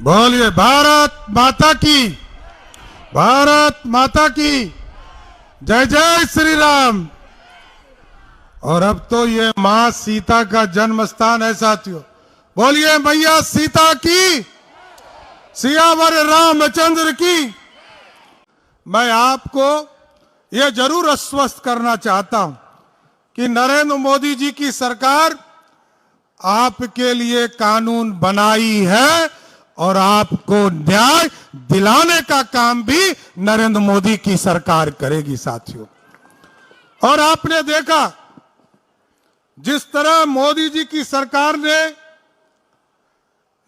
बोलिए भारत माता की, भारत माता की जय जय श्री राम। और अब तो ये मां सीता का जन्म स्थान है साथियों। बोलिए मैया सीता की, सियावर रामचंद्र की। मैं आपको ये जरूर आश्वस्त करना चाहता हूं कि नरेंद्र मोदी जी की सरकार आपके लिए कानून बनाई है और आपको न्याय दिलाने का काम भी नरेंद्र मोदी की सरकार करेगी साथियों। और आपने देखा जिस तरह मोदी जी की सरकार ने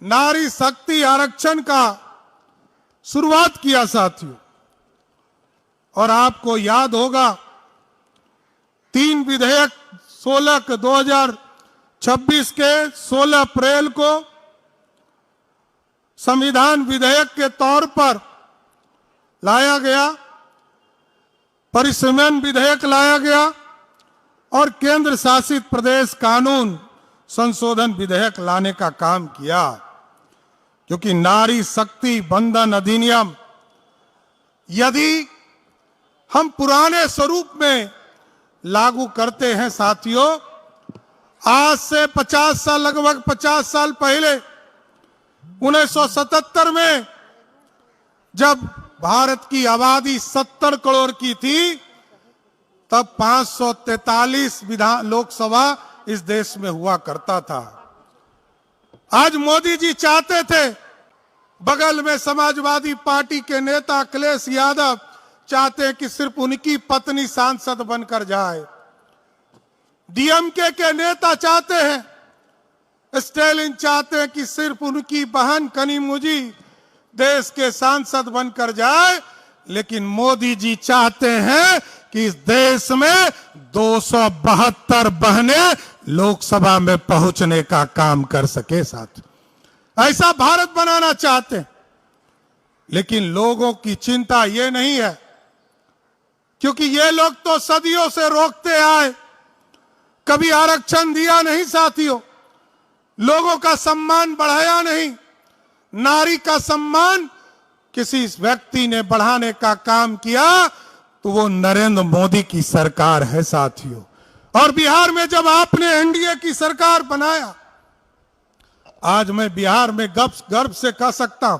नारी शक्ति आरक्षण का शुरुआत किया साथियों। और आपको याद होगा 3 विधेयक 2026 के 16 अप्रैल को संविधान विधेयक के तौर पर लाया गया, परिसीमन विधेयक लाया गया और केंद्र शासित प्रदेश कानून संशोधन विधेयक लाने का काम किया। क्योंकि नारी शक्ति बंधन अधिनियम यदि हम पुराने स्वरूप में लागू करते हैं साथियों, आज से 50 साल लगभग 50 साल पहले 1977 में जब भारत की आबादी 70 करोड़ की थी तब 543 लोकसभा इस देश में हुआ करता था। आज मोदी जी चाहते थे, बगल में समाजवादी पार्टी के नेता अखिलेश यादव चाहते हैं कि सिर्फ उनकी पत्नी सांसद बनकर जाए। डीएमके के नेता चाहते हैं, स्टालिन चाहते हैं कि सिर्फ उनकी बहन कनिमोझी देश के सांसद बनकर जाए। लेकिन मोदी जी चाहते हैं कि इस देश में 272 बहनें लोकसभा में पहुंचने का काम कर सके साथ। ऐसा भारत बनाना चाहते हैं। लेकिन लोगों की चिंता ये नहीं है, क्योंकि ये लोग तो सदियों से रोकते आए, कभी आरक्षण दिया नहीं साथियों, लोगों का सम्मान बढ़ाया नहीं। नारी का सम्मान किसी व्यक्ति ने बढ़ाने का काम किया तो वो नरेंद्र मोदी की सरकार है साथियों। और बिहार में जब आपने एनडीए की सरकार बनाया, आज मैं बिहार में गर्व से कह सकता हूं,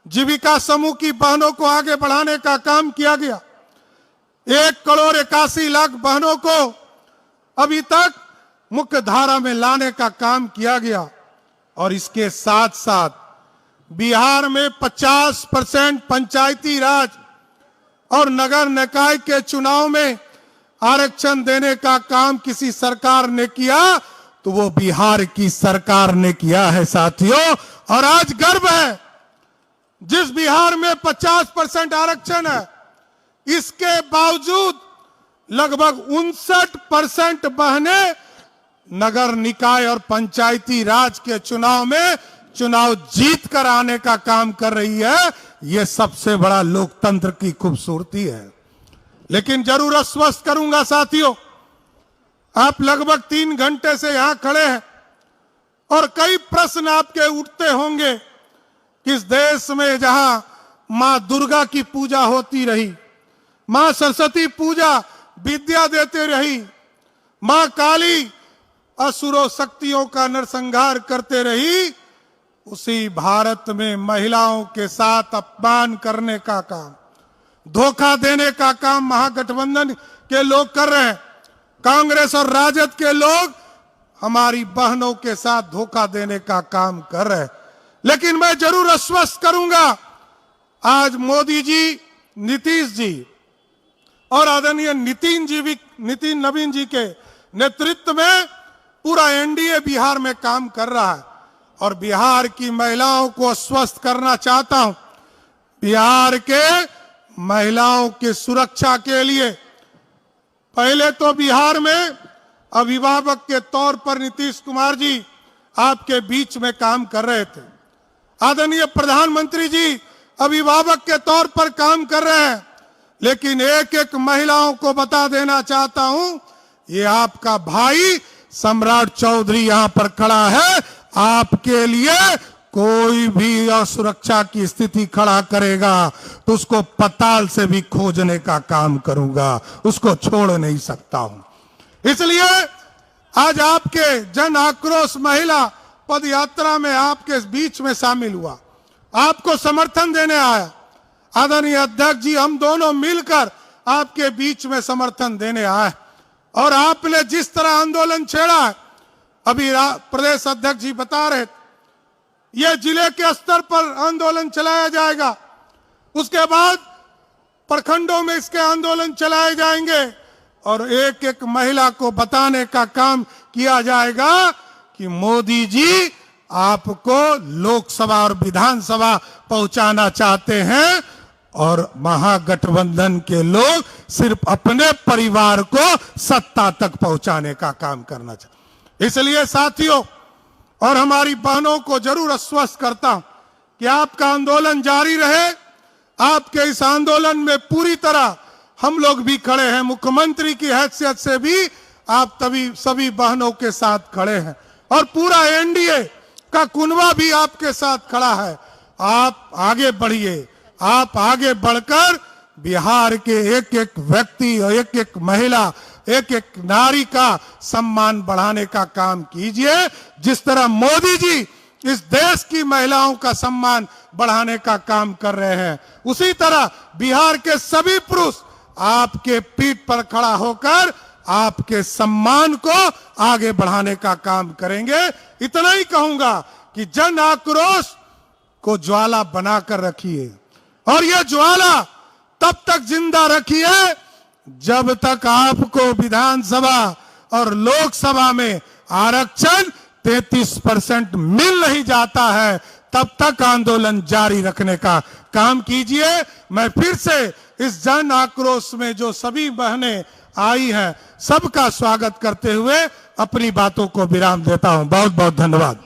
जीविका समूह की बहनों को आगे बढ़ाने का काम किया गया। 1,81,00,000 बहनों को अभी तक मुख्य धारा में लाने का काम किया गया। और इसके साथ साथ बिहार में 50% पंचायती राज और नगर निकाय के चुनाव में आरक्षण देने का काम किसी सरकार ने किया तो वो बिहार की सरकार ने किया है साथियों। और आज गर्व है, जिस बिहार में 50% आरक्षण है, इसके बावजूद लगभग 59% बहनें नगर निकाय और पंचायती राज के चुनाव में चुनाव जीत कर आने का काम कर रही है। यह सबसे बड़ा लोकतंत्र की खूबसूरती है। लेकिन जरूर आश्वस्त करूंगा साथियों, आप लगभग 3 घंटे से यहां खड़े हैं और कई प्रश्न आपके उठते होंगे कि इस देश में जहां मां दुर्गा की पूजा होती रही, मां सरस्वती पूजा विद्या देते रही, मां काली असुरों शक्तियों का नरसंहार करते रही, उसी भारत में महिलाओं के साथ अपमान करने का काम, धोखा देने का काम महागठबंधन के लोग कर रहे हैं। कांग्रेस और राजद के लोग हमारी बहनों के साथ धोखा देने का काम कर रहे हैं। लेकिन मैं जरूर आश्वस्त करूंगा, आज मोदी जी, नीतीश जी और आदरणीय नितिन नवीन जी के नेतृत्व में पूरा एनडीए बिहार में काम कर रहा है। और बिहार की महिलाओं को आश्वस्त करना चाहता हूं, बिहार के महिलाओं की सुरक्षा के लिए पहले तो बिहार में अभिभावक के तौर पर नीतीश कुमार जी आपके बीच में काम कर रहे थे। आदरणीय प्रधानमंत्री जी अभिभावक के तौर पर काम कर रहे हैं। लेकिन एक एक महिलाओं को बता देना चाहता हूं, ये आपका भाई सम्राट चौधरी यहां पर खड़ा है, आपके लिए कोई भी असुरक्षा की स्थिति खड़ा करेगा तो उसको पताल से भी खोजने का काम करूंगा, उसको छोड़ नहीं सकता हूं। इसलिए आज आपके जन आक्रोश महिला पद यात्रा में आपके बीच में शामिल हुआ, आपको समर्थन देने आया। आदरणीय अध्यक्ष जी, हम दोनों मिलकर आपके बीच में समर्थन देने आए और आपने जिस तरह आंदोलन छेड़ा है, अभी प्रदेश अध्यक्ष जी बता रहे, यह जिले के स्तर पर आंदोलन चलाया जाएगा, उसके बाद प्रखंडों में इसके आंदोलन चलाए जाएंगे और एक एक महिला को बताने का काम किया जाएगा कि मोदी जी आपको लोकसभा और विधानसभा पहुंचाना चाहते हैं और महागठबंधन के लोग सिर्फ अपने परिवार को सत्ता तक पहुंचाने का काम करना चाहते। इसलिए साथियों और हमारी बहनों को जरूर आश्वस्त करता हूं कि आपका आंदोलन जारी रहे। आपके इस आंदोलन में पूरी तरह हम लोग भी खड़े हैं, मुख्यमंत्री की हैसियत से भी आप सभी बहनों के साथ खड़े हैं और पूरा एनडीए का कुनबा भी आपके साथ खड़ा है। आप आगे बढ़िए, आप आगे बढ़कर बिहार के एक एक व्यक्ति और एक एक महिला, एक एक नारी का सम्मान बढ़ाने का काम कीजिए। जिस तरह मोदी जी इस देश की महिलाओं का सम्मान बढ़ाने का काम कर रहे हैं, उसी तरह बिहार के सभी पुरुष आपके पीठ पर खड़ा होकर आपके सम्मान को आगे बढ़ाने का काम करेंगे। इतना ही कहूंगा कि जन आक्रोश को ज्वाला बनाकर रखिए और यह ज्वाला तब तक जिंदा रखिए जब तक आपको विधानसभा और लोकसभा में आरक्षण 33% मिल नहीं जाता है, तब तक आंदोलन जारी रखने का काम कीजिए। मैं फिर से इस जन आक्रोश में जो सभी बहनें आई हैं, सबका स्वागत करते हुए अपनी बातों को विराम देता हूं। बहुत बहुत धन्यवाद।